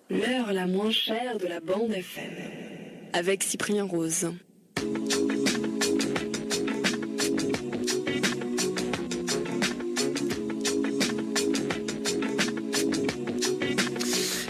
L'heure la moins chère de la bande FM. Avec Cyprien Rose.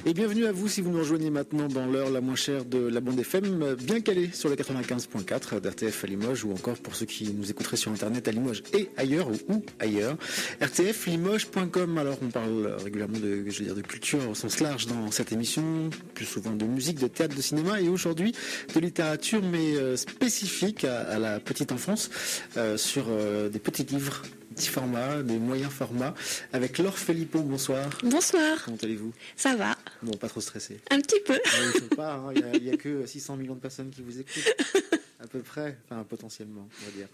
Et bienvenue à vous si vous nous rejoignez maintenant dans l'heure la moins chère de la bande FM, bien calée sur le 95.4 d'RTF à Limoges, ou encore pour ceux qui nous écouteraient sur internet à Limoges et ailleurs, ou ailleurs, rtflimoges.com. Alors on parle régulièrement de culture au sens large dans cette émission, plus souvent de musique, de théâtre, de cinéma, et aujourd'hui de littérature, mais spécifique à la petite enfance, sur des petits livres, petits formats, des moyens formats, avec Laure Philippot. Bonsoir. Bonsoir. Comment allez-vous? Ça va. Bon, pas trop stressé. Un petit peu. Je ne sais pas, il n'y a que 600 millions de personnes qui vous écoutent, à peu près, enfin potentiellement, on va dire,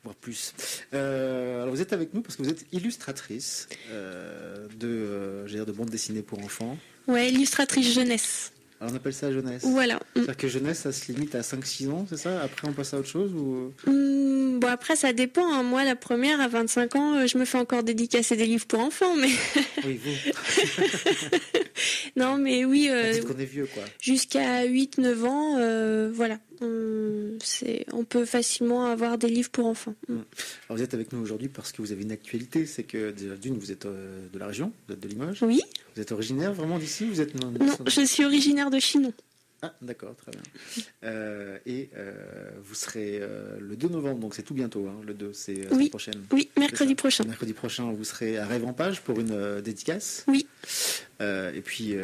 voire plus. Alors vous êtes avec nous parce que vous êtes illustratrice de bande dessinée pour enfants. Ouais, illustratrice jeunesse. Alors on appelle ça jeunesse. Voilà. C'est-à-dire que jeunesse, ça se limite à 5-6 ans, c'est ça? Après on passe à autre chose ou... Bon, après ça dépend, hein. Moi la première à 25 ans, je me fais encore dédicacer des livres pour enfants, mais... Oui, vous. Non mais oui, Dites qu'on est vieux, quoi. jusqu'à 8-9 ans, voilà. On peut facilement avoir des livres pour enfants. Alors vous êtes avec nous aujourd'hui parce que vous avez une actualité, c'est que déjà d'une, vous êtes de la région, vous êtes de Limoges. Oui. Vous êtes originaire vraiment d'ici? Vous êtes Non, je suis originaire de Chinon. Ah, d'accord, très bien. Vous serez le 2 novembre, donc c'est tout bientôt, hein, le 2, c'est la semaine prochaine. Oui, mercredi prochain. Mercredi prochain, vous serez à Rêve en Page pour une dédicace. Oui. Et puis,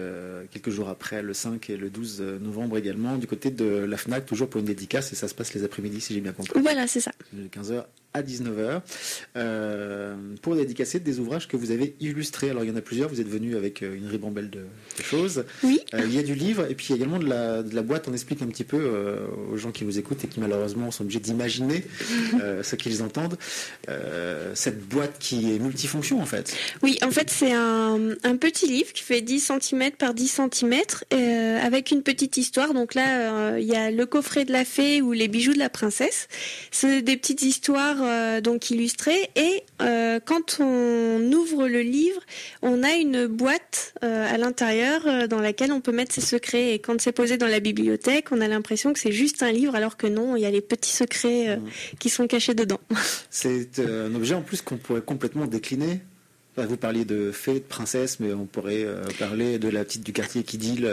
quelques jours après, le 5 et le 12 novembre également, du côté de la FNAC, toujours pour une dédicace, et ça se passe les après-midi, si j'ai bien compris. Voilà, c'est ça. De 15h à 19h, pour dédicacer des ouvrages que vous avez illustrés. Alors, il y en a plusieurs, vous êtes venu avec une ribambelle de choses. Oui. Il y a du livre, et puis il y a également de la boîte. On explique un petit peu aux gens qui nous écoutent et qui malheureusement sont obligés d'imaginer ce qu'ils entendent. Cette boîte qui est multifonction, en fait. Oui, en fait, c'est un petit livre qui fait 10 cm par 10 cm avec une petite histoire. Donc là, il y a le coffret de la fée ou les bijoux de la princesse. C'est des petites histoires donc illustrées. Et quand on ouvre le livre, on a une boîte à l'intérieur dans laquelle on peut mettre ses secrets. Et quand c'est posé dans la bibliothèque, on a l'impression que c'est juste un livre, alors que non, il y a les petits secrets qui sont cachés dedans. C'est un objet en plus qu'on pourrait complètement décliner. Enfin, vous parliez de fée, de princesse, mais on pourrait parler de la petite du quartier qui deal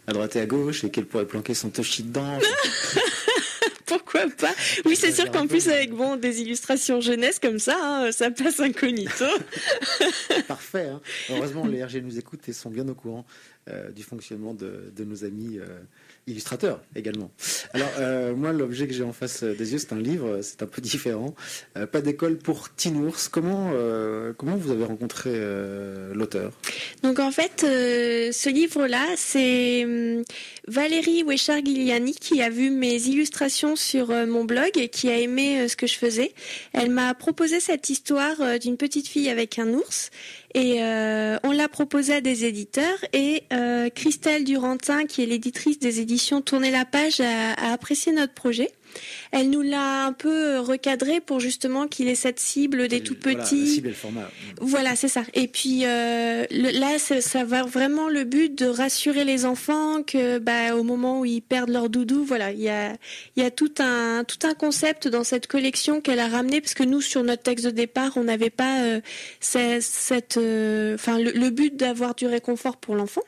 à droite et à gauche et qu'elle pourrait planquer son toshi dedans. Pourquoi pas? Oui, c'est sûr qu'en plus avec des illustrations jeunesse comme ça, hein, ça passe incognito. Parfait. Hein. Heureusement, les RG nous écoutent et sont bien au courant du fonctionnement de nos amis illustrateurs également. Alors, moi, l'objet que j'ai en face des yeux, c'est un livre, c'est un peu différent. Pas d'école pour Tinours. Comment vous avez rencontré l'auteur? Donc en fait, ce livre-là, c'est Valérie Wechar-Guiliani qui a vu mes illustrations sur mon blog et qui a aimé ce que je faisais. Elle m'a proposé cette histoire d'une petite fille avec un ours. Et on l'a proposé à des éditeurs et Christelle Durantin, qui est l'éditrice des éditions Tourner la page, a apprécié notre projet. Elle nous l'a un peu recadré pour justement qu'il ait cette cible des tout petits. Voilà, la cible et le format. Voilà, c'est ça. Et puis là, ça va vraiment le but de rassurer les enfants que, au moment où ils perdent leur doudou, voilà, il y a tout un concept dans cette collection qu'elle a ramené, parce que nous, sur notre texte de départ, on n'avait pas le but d'avoir du réconfort pour l'enfant.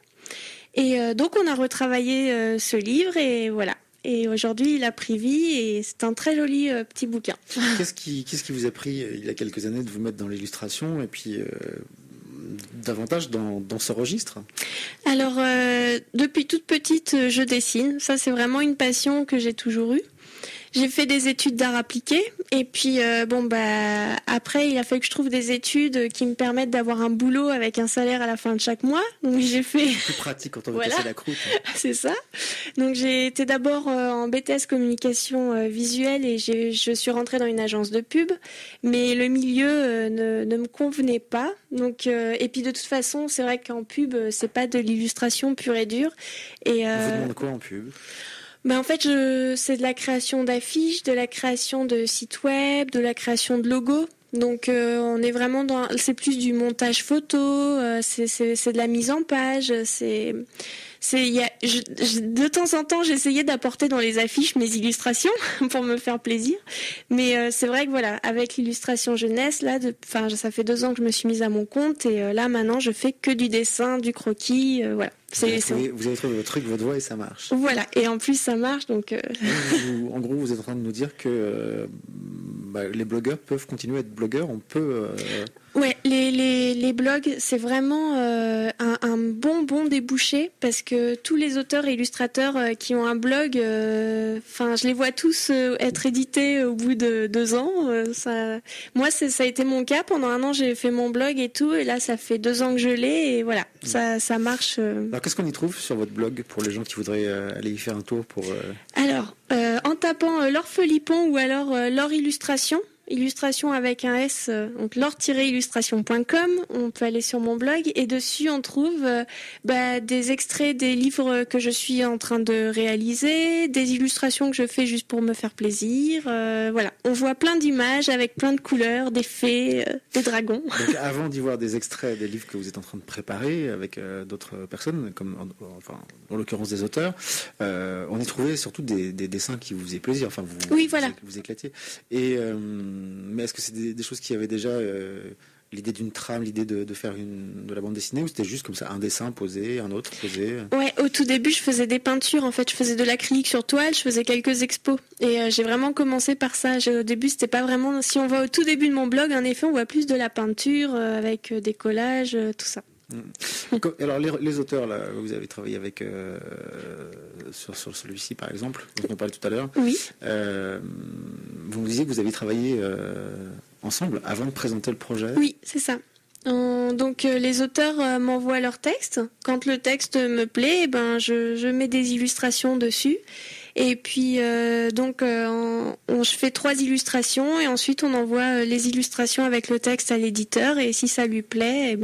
Et donc on a retravaillé ce livre et voilà. Et aujourd'hui, il a pris vie et c'est un très joli petit bouquin. Qu'est-ce qui vous a pris il y a quelques années de vous mettre dans l'illustration et puis davantage dans ce registre? Alors, depuis toute petite, je dessine. Ça, c'est vraiment une passion que j'ai toujours eue. J'ai fait des études d'art appliqué et puis après il a fallu que je trouve des études qui me permettent d'avoir un boulot avec un salaire à la fin de chaque mois. Donc j'ai fait plus pratique quand on veut casser la croûte. C'est ça. Donc j'ai été d'abord en BTS communication visuelle et je suis rentrée dans une agence de pub, mais le milieu ne me convenait pas. Donc et puis de toute façon, c'est vrai qu'en pub, c'est pas de l'illustration pure et dure. Et on vous demande quoi en pub? En fait, c'est de la création d'affiches, de la création de sites web, de la création de logos. Donc on est vraiment c'est plus du montage photo, c'est de la mise en page, c'est de temps en temps, j'essayais d'apporter dans les affiches mes illustrations pour me faire plaisir. Mais c'est vrai que voilà, avec l'illustration jeunesse, là, ça fait 2 ans que je me suis mise à mon compte et là maintenant, je fais que du dessin, du croquis, voilà. Vous avez trouvé votre truc, votre voie et ça marche. Voilà, et en plus ça marche donc. En gros, vous êtes en train de nous dire que les blogueurs peuvent continuer à être blogueurs. On peut. Ouais, les blogs, c'est vraiment un bon débouché parce que tous les auteurs et illustrateurs qui ont un blog, je les vois tous être édités au bout de 2 ans. Moi, ça a été mon cas. Pendant 1 an, j'ai fait mon blog et tout, et là, ça fait 2 ans que je l'ai, et voilà, ça marche. Alors, qu'est-ce qu'on y trouve sur votre blog pour les gens qui voudraient aller y faire un tour pour Alors, en tapant Laure Felipon ou alors Laure Illustration. Illustration avec un S, donc laure-illustration.com, on peut aller sur mon blog et dessus on trouve des extraits des livres que je suis en train de réaliser, des illustrations que je fais juste pour me faire plaisir, voilà. On voit plein d'images avec plein de couleurs, des fées, des dragons. Donc avant d'y voir des extraits des livres que vous êtes en train de préparer avec d'autres personnes, comme en l'occurrence des auteurs, on y trouvait surtout des dessins qui vous faisaient plaisir, vous éclatiez. Et mais est-ce que c'est des choses qui avaient déjà l'idée d'une trame, l'idée de faire de la bande dessinée, ou c'était juste comme ça, un dessin posé, un autre posé? Ouais, au tout début, je faisais des peintures. En fait, je faisais de l'acrylique sur toile, je faisais quelques expos. Et j'ai vraiment commencé par ça. Au début, c'était pas vraiment... Si on va au tout début de mon blog, en effet, on voit plus de la peinture avec des collages, tout ça. Alors les auteurs, là, vous avez travaillé avec sur celui-ci par exemple, dont on parlait tout à l'heure. Oui. Vous me disiez que vous aviez travaillé ensemble avant de présenter le projet. Oui, c'est ça. Donc les auteurs m'envoient leurs textes. Quand le texte me plaît, je mets des illustrations dessus. Et puis je fais 3 illustrations et ensuite on envoie les illustrations avec le texte à l'éditeur, et si ça lui plaît,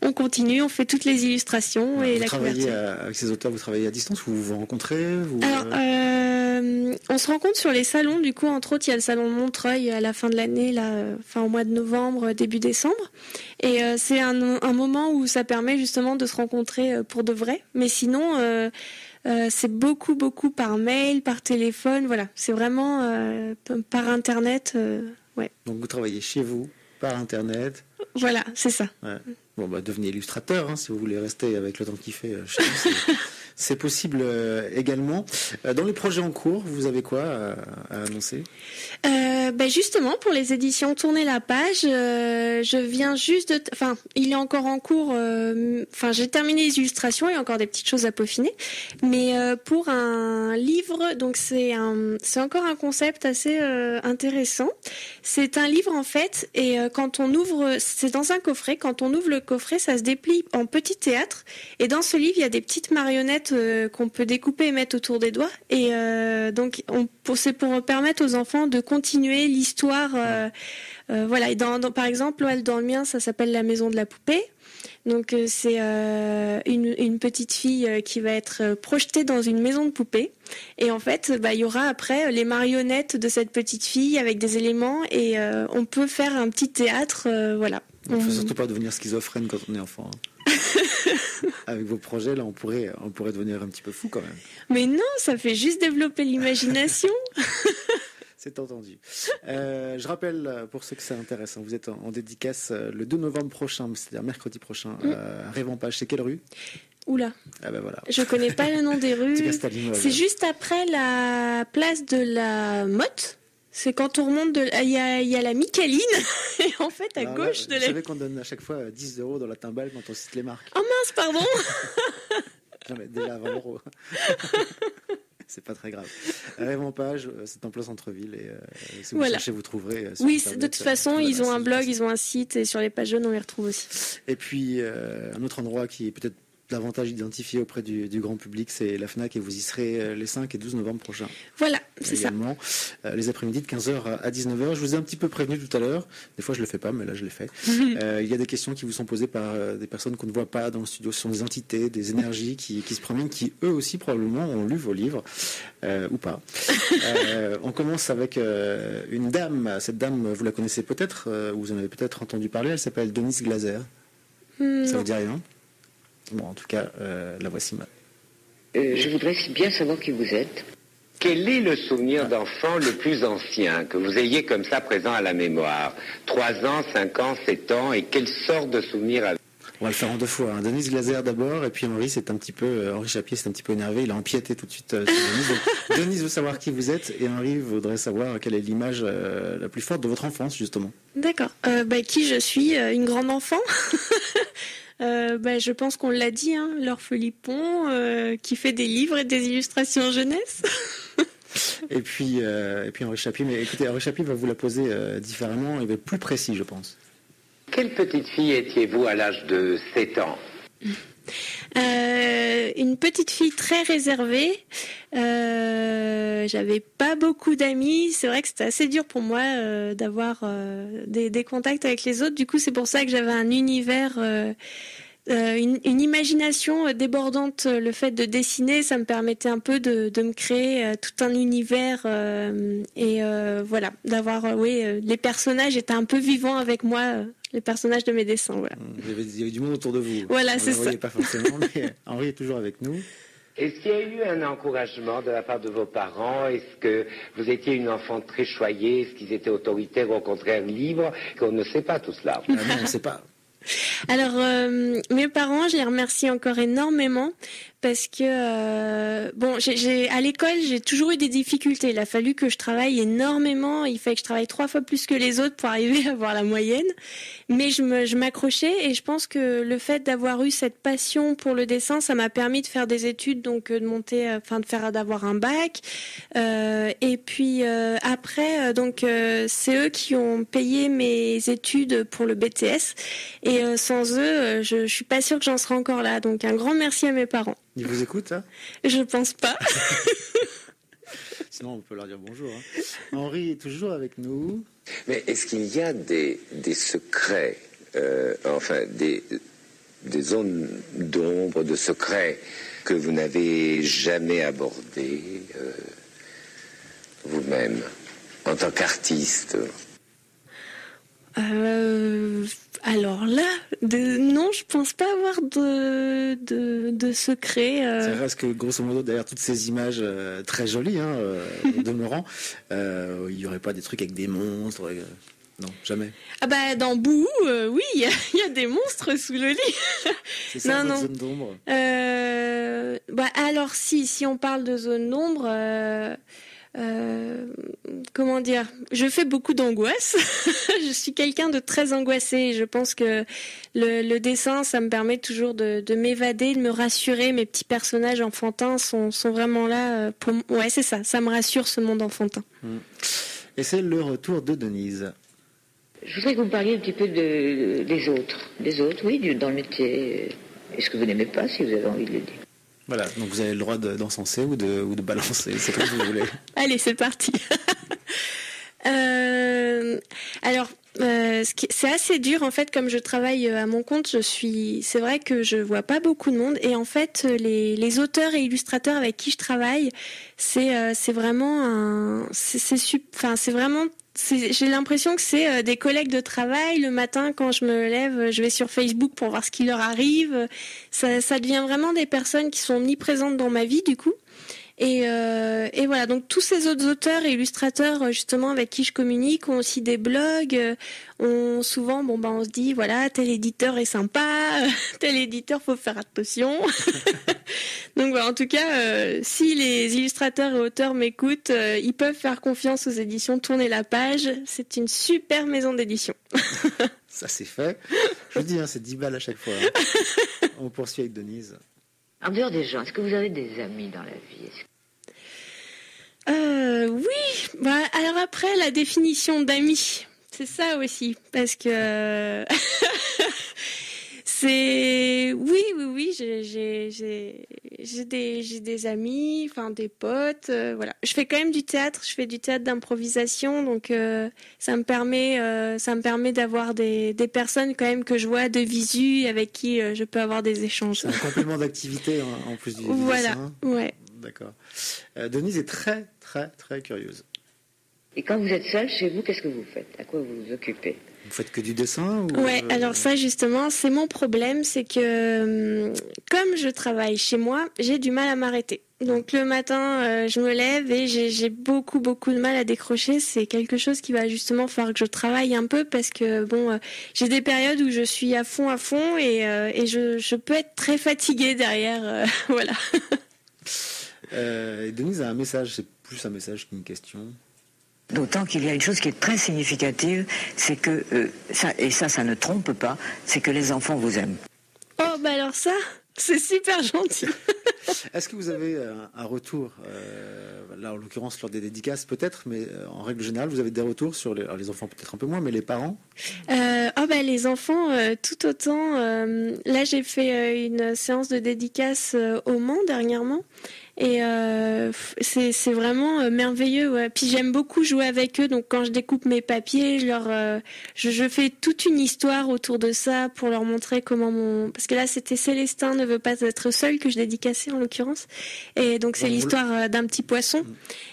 on continue, on fait toutes les illustrations et la couverture. Avec ces auteurs, vous travaillez à distance, vous vous rencontrez Alors, on se rencontre sur les salons, du coup, entre autres, il y a le salon de Montreuil à la fin de l'année, au mois de novembre, début décembre. Et c'est un moment où ça permet justement de se rencontrer pour de vrai. Mais sinon, c'est beaucoup par mail, par téléphone, voilà. C'est vraiment par Internet, ouais. Donc vous travaillez chez vous, par Internet. Voilà, c'est ça. Ouais. Bon, devenez illustrateur, si vous voulez rester avec le temps qu'il fait chez vous. C'est possible également. Dans les projets en cours, vous avez quoi à annoncer? Justement, pour les éditions Tourner la page, je viens juste de... il est encore en cours. J'ai terminé les illustrations, il y a encore des petites choses à peaufiner. Mais pour un livre, donc c'est encore un concept assez intéressant. C'est un livre, en fait, et quand on ouvre... C'est dans un coffret. Quand on ouvre le coffret, ça se déplie en petit théâtre. Et dans ce livre, il y a des petites marionnettes qu'on peut découper et mettre autour des doigts. Et c'est pour permettre aux enfants de continuer l'histoire. Voilà. Et par exemple, dans le mien, ça s'appelle La Maison de la Poupée. Donc c'est une petite fille qui va être projetée dans une maison de poupée. Et en fait, il y aura après les marionnettes de cette petite fille avec des éléments, et on peut faire un petit théâtre. Voilà. Il ne faut surtout pas devenir schizophrène quand on est enfant. Avec vos projets, là, on pourrait devenir un petit peu fou quand même. Mais non, ça fait juste développer l'imagination. C'est entendu. Je rappelle, pour ceux que ça intéresse, vous êtes en dédicace le 2 novembre prochain, c'est-à-dire mercredi prochain, à Rêve-en-Page. C'est quelle rue? Oula. Ah voilà. Je connais pas le nom des rues. C'est juste après la place de la Motte. C'est quand on remonte il y a la Micaline, et en fait, à gauche de la... Vous savez qu'on donne à chaque fois 10 € dans la timbale quand on cite les marques. Oh mince, pardon. Non, mais déjà 20 €. C'est pas très grave. Rêve-en-Page, c'est en plein centre-ville, et si vous cherchez, vous trouverez. Oui, Internet, de toute façon, ils ont un blog, ils ont un site, et sur les pages jaunes, on les retrouve aussi. Et puis, un autre endroit qui est peut-être davantage identifié auprès du grand public, c'est la FNAC, et vous y serez les 5 et 12 novembre prochains. Voilà, c'est également, ça. Les après-midi de 15h à 19h. Je vous ai un petit peu prévenu tout à l'heure. Des fois, je le fais pas, mais là, je l'ai fait. Il y a des questions qui vous sont posées par des personnes qu'on ne voit pas dans le studio. Ce sont des entités, des énergies qui se promènent, qui eux aussi probablement ont lu vos livres, ou pas. On commence avec une dame. Cette dame, vous la connaissez peut-être, ou vous en avez peut-être entendu parler. Elle s'appelle Denise Glaser. Ça vous dit rien? Bon, en tout cas, la voici Je voudrais bien savoir qui vous êtes. Quel est le souvenir d'enfant le plus ancien que vous ayez comme ça présent à la mémoire? 3 ans, 5 ans, 7 ans, et quelle sorte de souvenir avez-vous? On va le faire en 2 fois. Hein. Denise Glaser d'abord, et puis Henri Chapier s'est un petit peu énervé, il a empiété tout de suite sur Denise. Donc, Denise veut savoir qui vous êtes, et Henri voudrait savoir quelle est l'image la plus forte de votre enfance, justement. D'accord. Qui je suis? Une grande enfant. Je pense qu'on l'a dit, hein, Laure Philippon, qui fait des livres et des illustrations jeunesse. Et puis Henri Chapier, mais écoutez, Henri Chapier va vous la poser différemment, il va être plus précis, je pense. Quelle petite fille étiez-vous à l'âge de 7 ans? Une petite fille très réservée. J'avais pas beaucoup d'amis. C'est vrai que c'était assez dur pour moi d'avoir des contacts avec les autres. Du coup, c'est pour ça que j'avais un univers, une imagination débordante. Le fait de dessiner, ça me permettait un peu de me créer tout un univers voilà, d'avoir les personnages étaient un peu vivants avec moi. Les personnages de mes dessins, voilà. Il y avait du monde autour de vous. Voilà, c'est ça. Vous ne voyez pas forcément, mais Henri est toujours avec nous. Est-ce qu'il y a eu un encouragement de la part de vos parents? Est-ce que vous étiez une enfant très choyée? Est-ce qu'ils étaient autoritaires ou au contraire libres? Qu'on ne sait pas tout cela. Non, on ne sait pas. Alors, mes parents, je les remercie encore énormément parce que à l'école, j'ai toujours eu des difficultés. Il a fallu que je travaille énormément. Il fallait que je travaille 3 fois plus que les autres pour arriver à avoir la moyenne. Mais je m'accrochais et je pense que le fait d'avoir eu cette passion pour le dessin, ça m'a permis de faire des études, donc d'avoir un bac. Et puis après, c'est eux qui ont payé mes études pour le BTS. Et sans eux, je suis pas sûre que j'en serais encore là. Donc un grand merci à mes parents. Ils vous écoutent, hein? Je pense pas. Sinon, on peut leur dire bonjour. Hein. Henri est toujours avec nous. Mais est-ce qu'il y a des secrets, des zones d'ombre, de secrets que vous n'avez jamais abordés vous-même, en tant qu'artiste? Alors là, non, je pense pas avoir de secret. C'est vrai que grosso modo, derrière toutes ces images très jolies, au demeurant, il n'y aurait pas des trucs avec des monstres. Non, jamais. Ah bah dans Bouhou, oui, il y a des monstres sous le lit. C'est ça, votre zone d'ombre. Alors si on parle de zone d'ombre. Comment dire, je fais beaucoup d'angoisse. Je suis quelqu'un de très angoissé et je pense que le dessin, ça me permet toujours de m'évader, de me rassurer. Mes petits personnages enfantins sont vraiment là pour... Ouais, c'est ça me rassure, ce monde enfantin. Et c'est le retour de Denise. Je voudrais que vous me parliez un petit peu des autres. Des autres, oui, dans le métier. Est-ce que vous n'aimez pas, si vous avez envie de le dire? Voilà, donc vous avez le droit d'encenser ou de balancer, c'est comme vous voulez. Allez, c'est parti. C'est assez dur en fait, comme je travaille à mon compte, c'est vrai que je vois pas beaucoup de monde et en fait les auteurs et illustrateurs avec qui je travaille, c'est vraiment j'ai l'impression que c'est des collègues de travail. Le matin, quand je me lève, je vais sur Facebook pour voir ce qui leur arrive. Ça devient vraiment des personnes qui sont omniprésentes dans ma vie, du coup. Et voilà, donc tous ces autres auteurs et illustrateurs justement avec qui je communique ont aussi des blogs. On se dit voilà, tel éditeur est sympa, tel éditeur faut faire attention. Donc voilà, en tout cas, si les illustrateurs et auteurs m'écoutent, ils peuvent faire confiance aux éditions Tourner la page. C'est une super maison d'édition. Ça c'est fait. Je vous dis, c'est 10 balles à chaque fois. On poursuit avec Denise. En dehors des gens, est-ce que vous avez des amis dans la vie? Oui. Alors après, la définition d'amis, c'est ça aussi, parce que oui, j'ai des amis, enfin des potes, voilà. Je fais quand même du théâtre, je fais du théâtre d'improvisation, donc ça me permet d'avoir des personnes quand même que je vois de visu, avec qui je peux avoir des échanges. C'est un complément d'activité en plus du voilà, dessin. Ouais. D'accord. Denise est très, très, très curieuse. Et quand vous êtes seule chez vous, qu'est-ce que vous faites? À quoi vous vous occupez? Vous faites que du dessin ou... Ouais, alors ça justement, c'est mon problème, c'est que comme je travaille chez moi, j'ai du mal à m'arrêter. Donc le matin, je me lève et j'ai beaucoup de mal à décrocher. C'est quelque chose qui va justement falloir que je travaille un peu parce que j'ai des périodes où je suis à fond et je peux être très fatiguée derrière. Voilà. Et Denise a un message, c'est plus un message qu'une question. D'autant qu'il y a une chose qui est très significative, c'est que, ça ne trompe pas, c'est que les enfants vous aiment. Oh, bah alors ça, c'est super gentil. Est-ce que vous avez un retour, là en l'occurrence lors des dédicaces peut-être, mais en règle générale, vous avez des retours sur les enfants peut-être un peu moins, mais les parents? Les enfants, tout autant. Là, j'ai fait une séance de dédicace au Mans dernièrement. Et c'est vraiment merveilleux. Ouais. Puis j'aime beaucoup jouer avec eux. Donc quand je découpe mes papiers, je fais toute une histoire autour de ça pour leur montrer comment parce que là c'était Célestin ne veut pas être seul que je dédicaçais en l'occurrence. Et donc c'est l'histoire d'un petit poisson.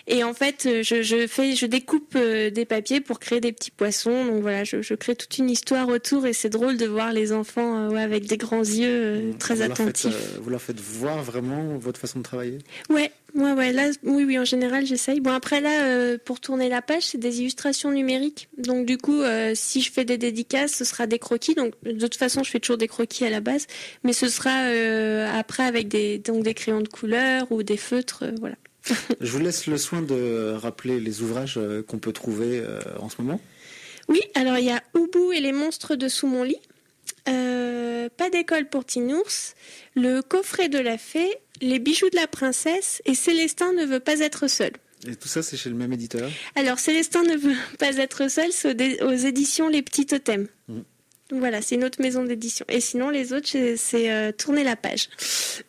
Et en fait je découpe des papiers pour créer des petits poissons. Donc voilà, je crée toute une histoire autour et c'est drôle de voir les enfants avec des grands yeux très attentifs. Vous leur faites voir vraiment votre façon de travailler? Ouais. Là, oui, en général, j'essaye. Bon, après, là, pour tourner la page, c'est des illustrations numériques. Donc, du coup, si je fais des dédicaces, ce sera des croquis. Donc, de toute façon, je fais toujours des croquis à la base. Mais ce sera après avec des crayons de couleur ou des feutres, voilà. Je vous laisse le soin de rappeler les ouvrages qu'on peut trouver en ce moment. Oui, alors, il y a Oubou et les monstres de sous mon lit. Pas d'école pour Tinours, le coffret de la fée, les bijoux de la princesse et Célestin ne veut pas être seul. Et tout ça, c'est chez le même éditeur? Alors, Célestin ne veut pas être seul, c'est aux éditions Les Petits Totems. Voilà, c'est une autre maison d'édition. Et sinon, les autres, c'est tourner la page.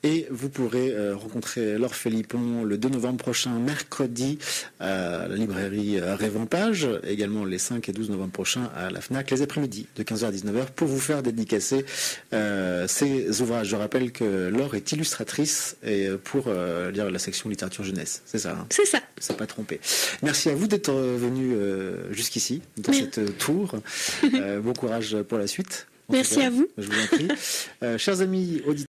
Et vous pourrez rencontrer Laure Philippon le 2 novembre prochain, mercredi, à la librairie Révampage, également les 5 et 12 novembre prochains à la FNAC, les après-midi de 15h à 19h, pour vous faire dédicacer ces ouvrages. Je rappelle que Laure est illustratrice et pour lire la section littérature jeunesse. C'est ça, hein? C'est ça. Ça n'a pas trompé. Merci à vous d'être venu jusqu'ici, dans cette tour. Bon courage pour la suite. Merci à vous. Je vous en prie. Chers amis auditeurs,